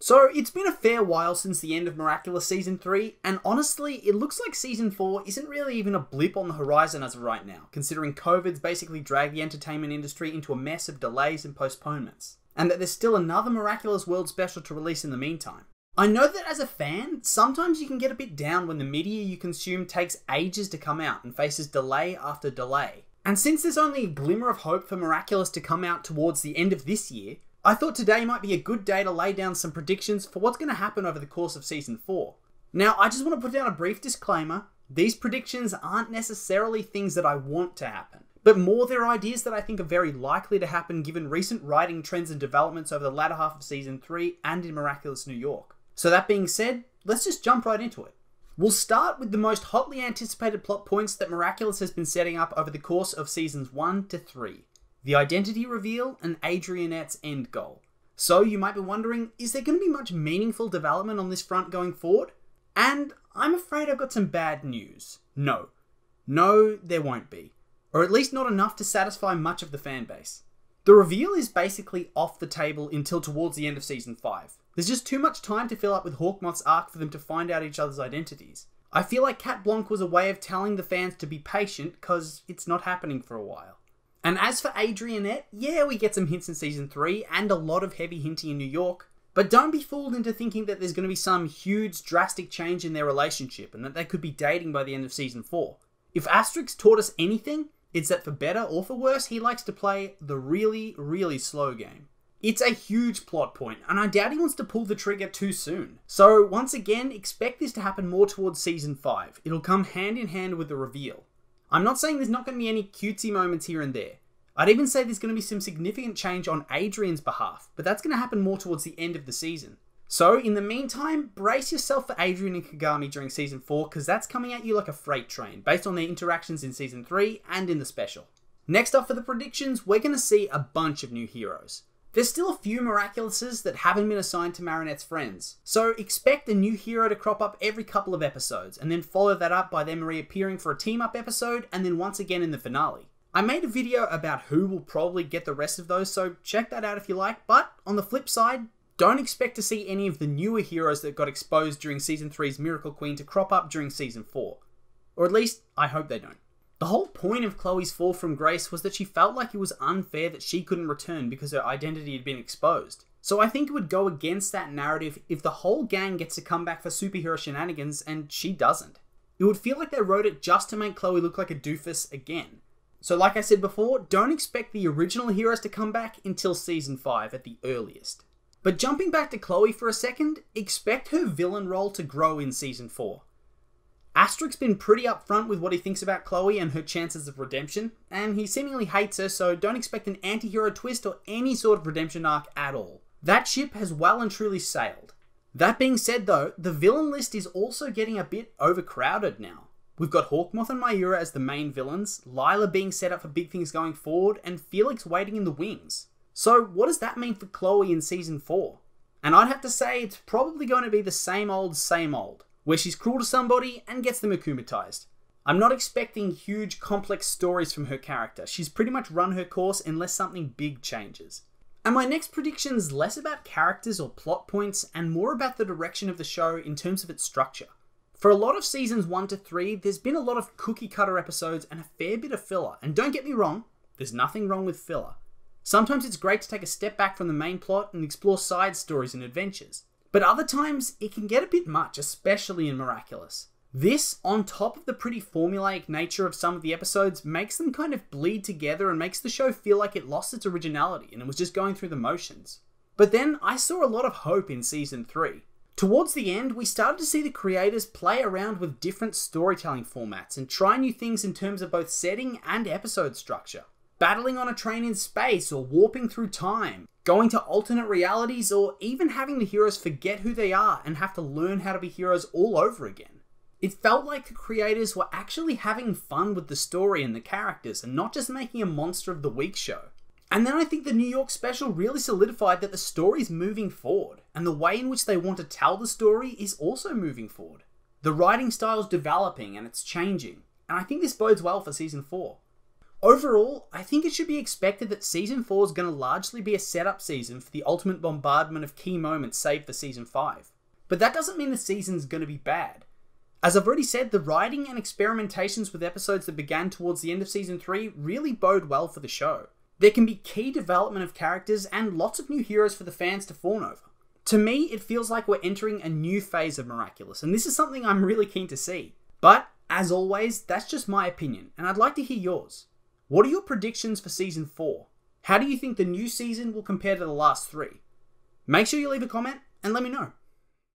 So it's been a fair while since the end of Miraculous Season 3, and honestly, it looks like Season 4 isn't really even a blip on the horizon as of right now, considering COVID's basically dragged the entertainment industry into a mess of delays and postponements, and that there's still another Miraculous World special to release in the meantime. I know that as a fan, sometimes you can get a bit down when the media you consume takes ages to come out and faces delay after delay. And since there's only a glimmer of hope for Miraculous to come out towards the end of this year, I thought today might be a good day to lay down some predictions for what's going to happen over the course of Season 4. Now, I just want to put down a brief disclaimer. These predictions aren't necessarily things that I want to happen, but more they're ideas that I think are very likely to happen given recent writing trends and developments over the latter half of Season 3 and in Miraculous New York. So that being said, let's just jump right into it. We'll start with the most hotly anticipated plot points that Miraculous has been setting up over the course of Seasons 1 to 3. The identity reveal and Adrianette's end goal. So you might be wondering, is there going to be much meaningful development on this front going forward? And I'm afraid I've got some bad news. No, there won't be. Or at least not enough to satisfy much of the fan base. The reveal is basically off the table until towards the end of Season 5. There's just too much time to fill up with Hawkmoth's arc for them to find out each other's identities. I feel like Cat Blanc was a way of telling the fans to be patient because it's not happening for a while. And as for Adrianette, yeah, we get some hints in Season 3 and a lot of heavy hinting in New York, but don't be fooled into thinking that there's going to be some huge drastic change in their relationship and that they could be dating by the end of Season 4. If Asterix taught us anything, it's that for better or for worse, he likes to play the really, really slow game. It's a huge plot point, and I doubt he wants to pull the trigger too soon. So once again, expect this to happen more towards Season 5. It'll come hand in hand with the reveal. I'm not saying there's not going to be any cutesy moments here and there. I'd even say there's going to be some significant change on Adrian's behalf, but that's going to happen more towards the end of the season. So in the meantime, brace yourself for Adrian and Kagami during Season 4, because that's coming at you like a freight train, based on their interactions in Season 3 and in the special. Next up for the predictions, we're going to see a bunch of new heroes. There's still a few Miraculouses that haven't been assigned to Marinette's friends, so expect a new hero to crop up every couple of episodes, and then follow that up by them reappearing for a team-up episode, and then once again in the finale. I made a video about who will probably get the rest of those, so check that out if you like, but on the flip side, don't expect to see any of the newer heroes that got exposed during Season 3's Miracle Queen to crop up during Season 4. Or at least, I hope they don't. The whole point of Chloe's fall from grace was that she felt like it was unfair that she couldn't return because her identity had been exposed. So I think it would go against that narrative if the whole gang gets to come back for superhero shenanigans and she doesn't. It would feel like they wrote it just to make Chloe look like a doofus again. So like I said before, don't expect the original heroes to come back until Season 5 at the earliest. But jumping back to Chloe for a second, expect her villain role to grow in Season 4. Asterix's been pretty upfront with what he thinks about Chloe and her chances of redemption, and he seemingly hates her, so don't expect an anti-hero twist or any sort of redemption arc at all. That ship has well and truly sailed. That being said though, the villain list is also getting a bit overcrowded now. We've got Hawkmoth and Mayura as the main villains, Lila being set up for big things going forward, and Felix waiting in the wings. So what does that mean for Chloe in Season 4? And I'd have to say it's probably going to be the same old, where she's cruel to somebody and gets them akumatized. I'm not expecting huge complex stories from her character. She's pretty much run her course unless something big changes. And my next prediction's less about characters or plot points and more about the direction of the show in terms of its structure. For a lot of Seasons 1 to 3, there's been a lot of cookie cutter episodes and a fair bit of filler. And don't get me wrong, there's nothing wrong with filler. Sometimes it's great to take a step back from the main plot and explore side stories and adventures. But other times, it can get a bit much, especially in Miraculous. This, on top of the pretty formulaic nature of some of the episodes, makes them kind of bleed together and makes the show feel like it lost its originality and it was just going through the motions. But then, I saw a lot of hope in Season 3. Towards the end, we started to see the creators play around with different storytelling formats and try new things in terms of both setting and episode structure. Battling on a train in space or warping through time, going to alternate realities, or even having the heroes forget who they are and have to learn how to be heroes all over again. It felt like the creators were actually having fun with the story and the characters and not just making a Monster of the Week show. And then I think the New York special really solidified that the story's moving forward, and the way in which they want to tell the story is also moving forward. The writing style's developing and it's changing, and I think this bodes well for Season 4. Overall, I think it should be expected that Season 4 is going to largely be a setup season for the ultimate bombardment of key moments saved for Season 5. But that doesn't mean the season's going to be bad. As I've already said, the writing and experimentations with episodes that began towards the end of Season 3 really bode well for the show. There can be key development of characters and lots of new heroes for the fans to fawn over. To me, it feels like we're entering a new phase of Miraculous, and this is something I'm really keen to see. But, as always, that's just my opinion, and I'd like to hear yours. What are your predictions for Season 4? How do you think the new season will compare to the last 3? Make sure you leave a comment and let me know.